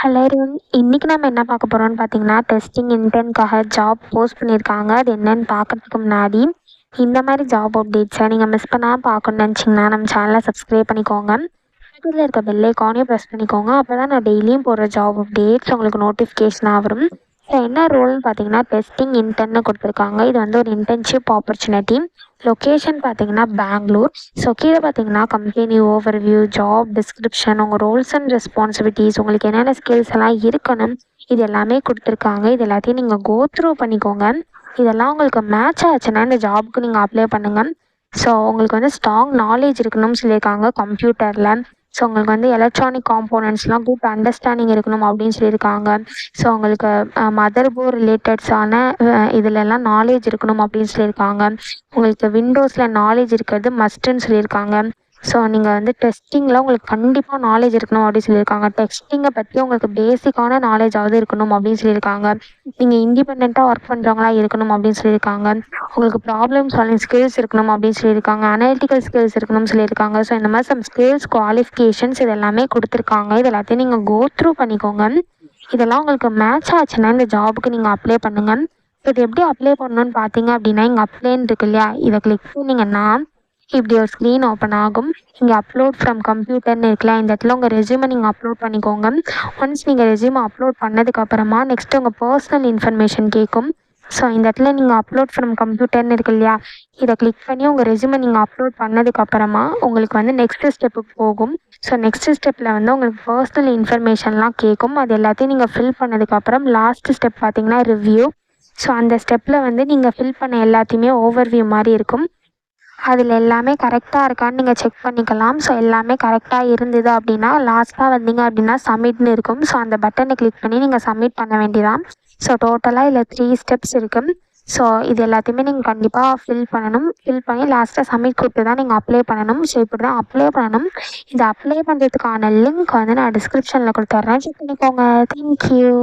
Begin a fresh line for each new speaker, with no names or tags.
Hello everyone. இன்னைக்கு நம்ம என்ன பார்க்க போறோம்னு பார்த்தீங்கன்னா, டெஸ்டிங் இன்டர்ன்க்காக ஜாப் போஸ்ட் பண்ணியிருக்காங்க. அது என்னன்னு பார்க்கறதுக்கு முன்னாடி, இந்த மாதிரி ஜாப் அப்டேட்ஸை நீங்கள் மிஸ் பண்ணாமல் பார்க்கணும்னு நினச்சிங்கன்னா நம்ம சேனலை சப்ஸ்கிரைப் பண்ணிக்கோங்க. பக்கத்தில் இருக்க பெல் ஐக்கானையும் ப்ரெஸ் பண்ணிக்கோங்க. அப்போ தான் நான் டெய்லியும் போடுற ஜாப் அப்டேட்ஸ் உங்களுக்கு நோட்டிஃபிகேஷனாக வரும். ஸோ என்ன ரோல்னு பார்த்தீங்கன்னா, டெஸ்டிங் இன்டர்ன்னு கொடுத்துருக்காங்க. இது வந்து ஒரு இன்டர்ன்ஷிப் ஆப்பர்ச்சுனிட்டி. லொக்கேஷன் பார்த்தீங்கன்னா பெங்களூர். ஸோ கீழே பார்த்தீங்கன்னா கம்பெனி ஓவர்வியூ, ஜாப் டிஸ்கிரிப்ஷன், உங்கள் ரோல்ஸ் அண்ட் ரெஸ்பான்சிபிலிட்டிஸ், உங்களுக்கு என்னென்ன ஸ்கில்ஸ் எல்லாம் இருக்கணும், இது எல்லாமே கொடுத்துருக்காங்க. இது எல்லாத்தையும் நீங்கள் கோ த்ரூ பண்ணிக்கோங்க. இதெல்லாம் உங்களுக்கு மேட்ச் ஆச்சுன்னா இந்த ஜாபுக்கு நீங்கள் அப்ளை பண்ணுங்கள். ஸோ உங்களுக்கு வந்து ஸ்ட்ராங் நாலேஜ் இருக்கணும்னு சொல்லியிருக்காங்க கம்ப்யூட்டரில். ஸோ உங்களுக்கு வந்து எலக்ட்ரானிக் காம்போனன்ட்ஸ்லாம் குட் அண்டர்ஸ்டாண்டிங் இருக்கணும் அப்படின்னு சொல்லியிருக்காங்க. ஸோ உங்களுக்கு மதர் போர்ட் ரிலேட்டட்ஸான இதிலெல்லாம் நாலேஜ் இருக்கணும் அப்படின்னு சொல்லியிருக்காங்க. உங்களுக்கு விண்டோஸில் நாலேஜ் இருக்கிறது மஸ்ட்டுன்னு சொல்லியிருக்காங்க. ஸோ நீங்கள் வந்து டெஸ்டிங்கில் உங்களுக்கு கண்டிப்பாக நாலேஜ் இருக்கணும் அப்படின்னு சொல்லியிருக்காங்க. டெஸ்டிங்கை பற்றி உங்களுக்கு பேசிக்கான நாலேஜாவது இருக்கணும் அப்படின்னு சொல்லியிருக்காங்க. நீங்கள் இண்டிபெண்ட்டாக ஒர்க் பண்ணுறவங்களா இருக்கணும் அப்படின்னு சொல்லியிருக்காங்க. உங்களுக்கு ப்ராப்ளம் சால்விங் ஸ்கில்ஸ் இருக்கணும் அப்படின்னு சொல்லியிருக்காங்க. அனலிட்டிக்கல் ஸ்கில்ஸ் இருக்கணும்னு சொல்லியிருக்காங்க. ஸோ இந்த மாதிரி சம் ஸ்கில்ஸ், குவாலிஃபிகேஷன்ஸ் இது எல்லாமே கொடுத்துருக்காங்க. இது எல்லாத்தையும் நீங்கள் கோ த்ரூ பண்ணிக்கோங்க. இதெல்லாம் உங்களுக்கு மேட்ச் ஆச்சுன்னா இந்த ஜாபுக்கு நீங்கள் அப்ளை பண்ணுங்கள். இது எப்படி அப்ளை பண்ணணும்னு பார்த்தீங்க அப்படின்னா, இங்கே அப்ளைன்னு இருக்கு இல்லையா, இதை கிளிக் பண்ணிங்கன்னா இப்படி ஒரு ஸ்க்ரீன் ஓப்பன் ஆகும். இங்கே அப்லோட் ஃப்ரம் கம்ப்யூட்டர்னு இருக்குல்ல, இந்த இடத்துல உங்கள் ரெஸ்யூமை நீங்கள் அப்லோட் பண்ணிக்கோங்க. ஒன்ஸ் நீங்கள் ரெஸ்யூமை அப்லோட் பண்ணதுக்கப்புறமா நெக்ஸ்ட்டு உங்கள் பர்சனல் இன்ஃபர்மேஷன் கேட்கும். ஸோ இந்த இடத்துல நீங்கள் அப்லோட் ஃப்ரம் கம்ப்யூட்டர்னு இருக்கு இல்லையா, இதை கிளிக் பண்ணி உங்கள் ரெஸ்யூமை நீங்கள் அப்லோட் பண்ணதுக்கப்புறமா உங்களுக்கு வந்து நெக்ஸ்ட்டு ஸ்டெப்புக்கு போகும். ஸோ நெக்ஸ்ட்டு ஸ்டெப்பில் வந்து உங்களுக்கு பர்சனல் இன்ஃபர்மேஷன்லாம் கேட்கும். அது எல்லாத்தையும் நீங்கள் ஃபில் பண்ணதுக்கப்புறம் லாஸ்ட்டு ஸ்டெப் பார்த்தீங்கன்னா ரிவ்யூ. ஸோ அந்த ஸ்டெப்பில் வந்து நீங்கள் ஃபில் பண்ண எல்லாத்தையுமே ஓவர்வியூ மாதிரி இருக்கும். அதில் எல்லாமே கரெக்டாக இருக்கான்னு நீங்கள் செக் பண்ணிக்கலாம். ஸோ எல்லாமே கரெக்டாக இருந்தது அப்படின்னா லாஸ்ட்டாக வந்தீங்க அப்படின்னா சப்மிட்னு இருக்கும். ஸோ அந்த பட்டனை கிளிக் பண்ணி நீங்கள் சப்மிட் பண்ண வேண்டியதான். ஸோ டோட்டலாக இதில் 3 ஸ்டெப்ஸ் இருக்குது. ஸோ இது எல்லாத்தையுமே நீங்கள் கண்டிப்பாக ஃபில் பண்ணணும். ஃபில் பண்ணி லாஸ்ட்டாக சப்மிட் கொடுத்து தான் நீங்கள் அப்ளை பண்ணணும். ஸோ இப்படி தான் அப்ளை பண்ணணும். இதை அப்ளை பண்ணுறதுக்கான லிங்க் வந்து நான் டிஸ்கிரிப்ஷனில் கொடுத்துட்றேன். செக் பண்ணிக்கோங்க. தேங்க்யூ.